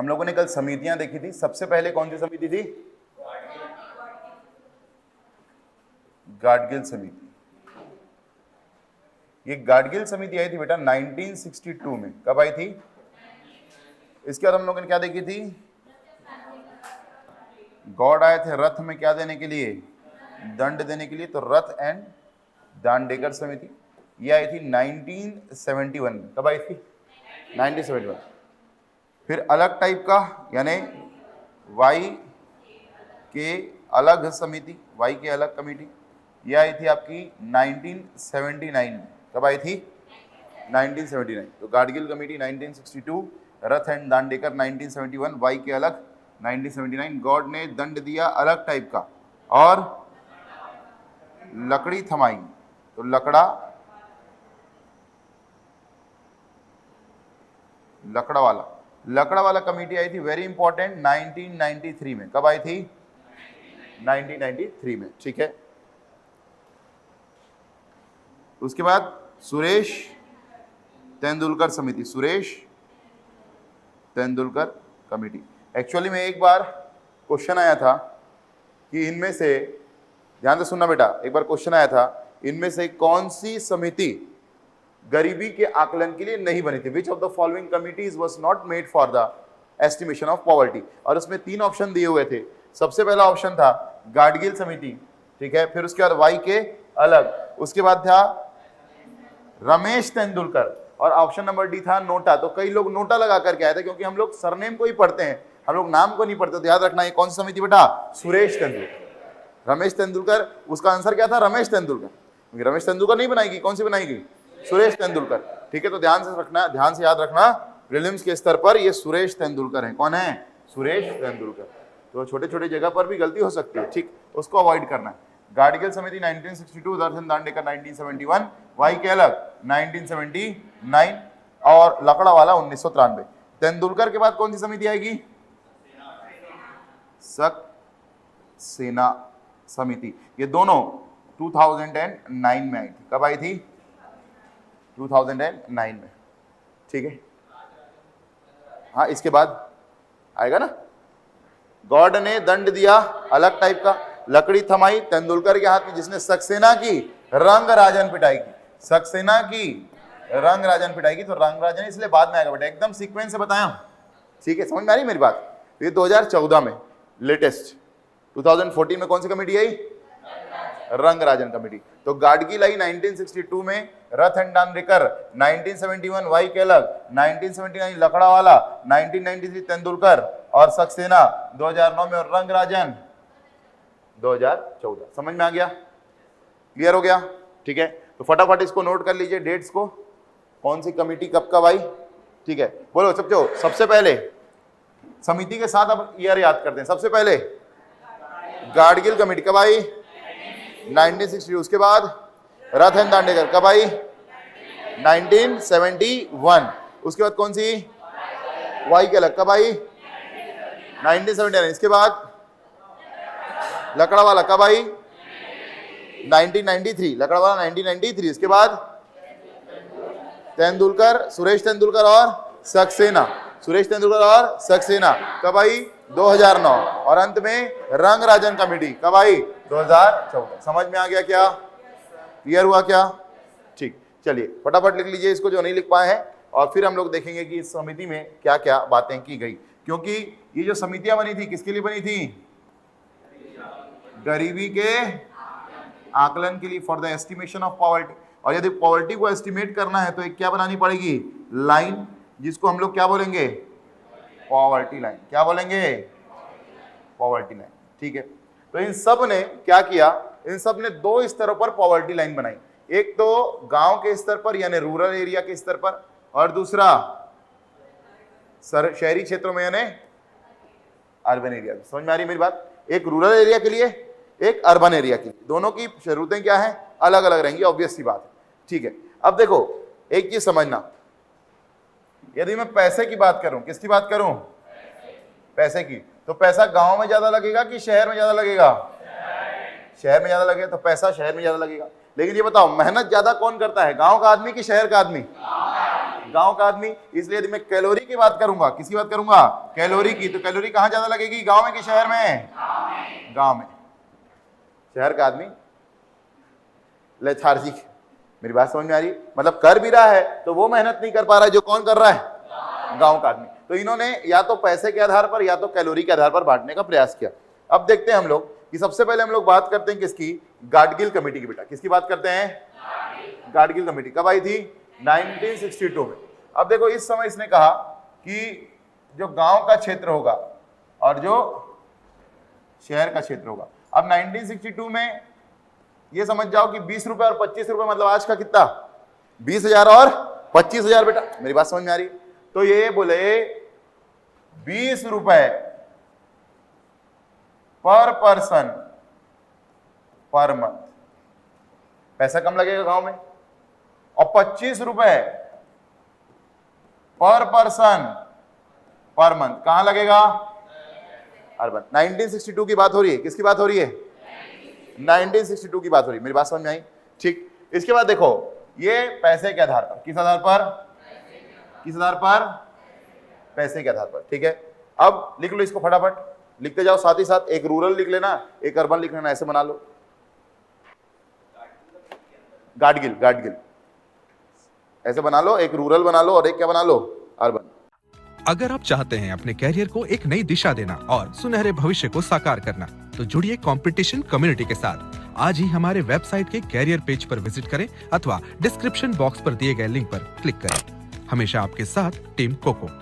हम लोगों ने कल समितियां देखी थी। सबसे पहले कौन सी समिति थी? गाडगिल समिति। ये गाडगिल समिति आई थी बेटा 1962 में। कब आई थी? इसके बाद हम लोगों ने क्या देखी थी? गॉड आए थे रथ में क्या देने के लिए? दंड देने के लिए। तो रथ एंड दांडेकर समिति ये आई थी 1971 में। कब आई थी? 1971। फिर अलग टाइप का यानी वाई के अलग समिति, वाई के अलग कमेटी, ये आई थी आपकी 1979 में। कब आई थी? 1979। तो Gadgil committee 1962, Rath and Dandekar 1971, Y के अलग 1979। गॉड ने दंड दिया अलग टाइप का और लकड़ी थमाई। तो लकड़ा वाला कमेटी आई थी, वेरी इंपॉर्टेंट, 1993 में। कब आई थी? 1993 में। ठीक है। उसके बाद सुरेश तेंदुलकर समिति, सुरेश तेंदुलकर कमेटी। एक्चुअली में एक बार क्वेश्चन आया था कि इनमें से, ध्यान से सुनना बेटा, एक बार क्वेश्चन आया था इनमें से कौन सी समिति गरीबी के आकलन के लिए नहीं बनी थी? Which of the following committees was not made for the estimation of poverty. और उसमें 3 ऑप्शन दिए हुए थे। सबसे पहला ऑप्शन था गाडगिल समिति, ठीक है। फिर उसके बाद वाई के अलग, उसके बाद था रमेश तेंदुलकर, और ऑप्शन नंबर डी था नोटा। तो कई लोग नोटा लगा करके आए थे, क्योंकि हम लोग सरनेम को ही पढ़ते हैं, हम लोग नाम को नहीं पढ़ते। तो याद रखना, ये कौन सी समिति बेटा? सुरेश तेंदुलकर, रमेश तेंदुलकर। उसका आंसर क्या था? रमेश तेंदुलकर। रमेश तेंदुलकर नहीं बनाएगी, कौन सी बनाएगी? सुरेश तेंदुलकर। ठीक है। तो ध्यान से रखना, ध्यान से याद रखना, प्रीलिम्स के स्तर पर ये सुरेश तेंदुलकर है। कौन है? सुरेश तेंदुलकर। तो छोटे छोटे जगह पर भी गलती हो सकती है, ठीक, उसको अवॉइड करना है। गाडगिल समिति 1962, रथ एंड दांडेकर 1971, वाई के अलग 1979 और लकड़ा वाला 1993। तेंदुलकर के बाद कौन सी समिति आएगी? सक्सेना समिति। ये दोनों 2009 में आई थी। कब आई थी? 2009 में। ठीक है। हाँ, इसके बाद आएगा ना, गॉड ने दंड दिया अलग टाइप का, लकड़ी थमाई तेंदुलकर के हाथ में, जिसने सक्सेना की रंग राजन पिटाई की। सक्सेना की रंग राजन पिटाई की। तो रंग राजन इसलिए बाद में आएगा बेटा, एकदम सीक्वेंस से बताया। ठीक है, समझ में आ रही मेरी बात? ये 2014 में लेटेस्ट। 2014 में कौन सी कमेटी आई? रंग राजन कमेटी। तो गाडगिल आई 1962 में, रथ एंड दांडेकर 1971, वाई के अलग 1979, लकड़ा वाला 1993, तेंदुलकर और सक्सेना 2009 में, और रंग राजन 2014। समझ में आ गया? क्लियर हो गया? ठीक है। तो फटाफट इसको नोट कर लीजिए, डेट्स को, कौन सी कमेटी कब कब आई। ठीक है, बोलो सबको। सबसे पहले समिति के साथ अब ईयर याद करते हैं। सबसे पहले गाडगिल कमेटी कब आई? 1960। उसके बाद रथ एंड दांडेकर कब आई? 1971। उसके बाद कौन सी? वाई के अलग कब आई? 1979। इसके बाद लकड़ा वाला कब आई? 1993। लकड़ा वाला 1993। इसके बाद तेंदुलकर, सुरेश तेंदुलकर और सक्सेना, सुरेश तेंदुलकर और सक्सेना कब आई? 2009। और अंत में रंग राजन कमेटी कब आई? 2014। समझ में आ गया क्या? क्लियर हुआ क्या? ठीक, चलिए फटाफट लिख लीजिए इसको जो नहीं लिख पाए हैं, और फिर हम लोग देखेंगे कि इस समिति में क्या क्या बातें की गई। क्योंकि ये जो समितियां बनी थी किसके लिए बनी थी? गरीबी के आकलन के लिए, for the estimation of poverty. और यदि पॉवर्टी को एस्टिमेट करना है तो एक क्या बनानी पड़ेगी? लाइन, जिसको हम लोग क्या बोलेंगे? Poverty line. क्या बोलेंगे? Poverty line. ठीक है। तो इन सब ने क्या किया? इन सब ने 2 स्तरों पर पॉवर्टी लाइन बनाई। एक तो गांव के स्तर पर यानी रूरल एरिया के स्तर पर, और दूसरा शहरी क्षेत्रों में यानी अर्बन एरिया। समझ में आ रही मेरी बात? एक रूरल एरिया के लिए, एक अर्बन एरिया के लिए। दोनों की जरूरतें क्या है? अलग अलग रहेंगी, ऑब्वियस सी बात है। ठीक है। अब देखो एक चीज समझना, यदि मैं पैसे की बात करूं, किसकी बात करूं? पैसे की। तो पैसा गांव में ज्यादा लगेगा कि शहर में ज्यादा लगेगा? शहर में ज्यादा लगेगा, तो पैसा शहर में ज्यादा लगेगा। लेकिन ये बताओ, मेहनत ज्यादा कौन करता है, गांव का आदमी कि शहर का आदमी? गांव का आदमी। इसलिए यदि मैं कैलोरी की बात करूंगा, किसकी बात करूंगा, कैलोरी की, तो कैलोरी कहां ज्यादा लगेगी, गांव में कि शहर में, गांव में। शहर का आदमी लेथार्जिक, मेरी बात समझ में आ रही है, मतलब कर भी रहा है तो वो मेहनत नहीं कर पा रहा है जो कौन कर रहा है, गांव का आदमी। तो इन्होंने या तो पैसे के आधार पर या तो कैलोरी के आधार पर बांटने का प्रयास किया। अब देखते हैं हम लोग कि सबसे पहले हम लोग बात करते हैं किसकी, गाडगिल कमेटी की। बेटा किसकी बात करते हैं, गाडगिल कमेटी। कब आई थी, 1962 में। अब देखो इस समय इसने कहा कि जो गांव का क्षेत्र होगा और जो शहर का क्षेत्र होगा। अब 1962 में ये समझ जाओ कि 20 रुपए और 25 रुपए मतलब आज का कितना, 20,000 और 25,000। बेटा मेरी बात समझ में आ रही, तो ये बोले 20 रुपए पर पर्सन पर मंथ, पैसा कम लगेगा गांव में, और 25 रुपए पर पर्सन पर मंथ कहां लगेगा, अर्बन। 1962 की बात हो रही है, किसकी बात हो रही है, 1962 की बात हो रही है। मेरी बात समझ में आई, ठीक। इसके बाद देखो ये पैसे के आधार पर, किस आधार पर, किस आधार पर, पैसे के आधार पर, ठीक है। अब लिख लो इसको फटाफट, लिखते जाओ, साथ ही साथ एक रूरल लिख लेना, एक अर्बन लिख लेना, ऐसे बना लो। गाडगिल, गाडगिल ऐसे बना लो, एक रूरल बना लो और एक क्या बना लो, अर्बन। अगर आप चाहते हैं अपने कैरियर को एक नई दिशा देना और सुनहरे भविष्य को साकार करना, तो जुड़िए कंपटीशन कम्युनिटी के साथ। आज ही हमारे वेबसाइट के कैरियर पेज पर विजिट करें अथवा डिस्क्रिप्शन बॉक्स पर दिए गए लिंक पर क्लिक करें। हमेशा आपके साथ टीम कोको।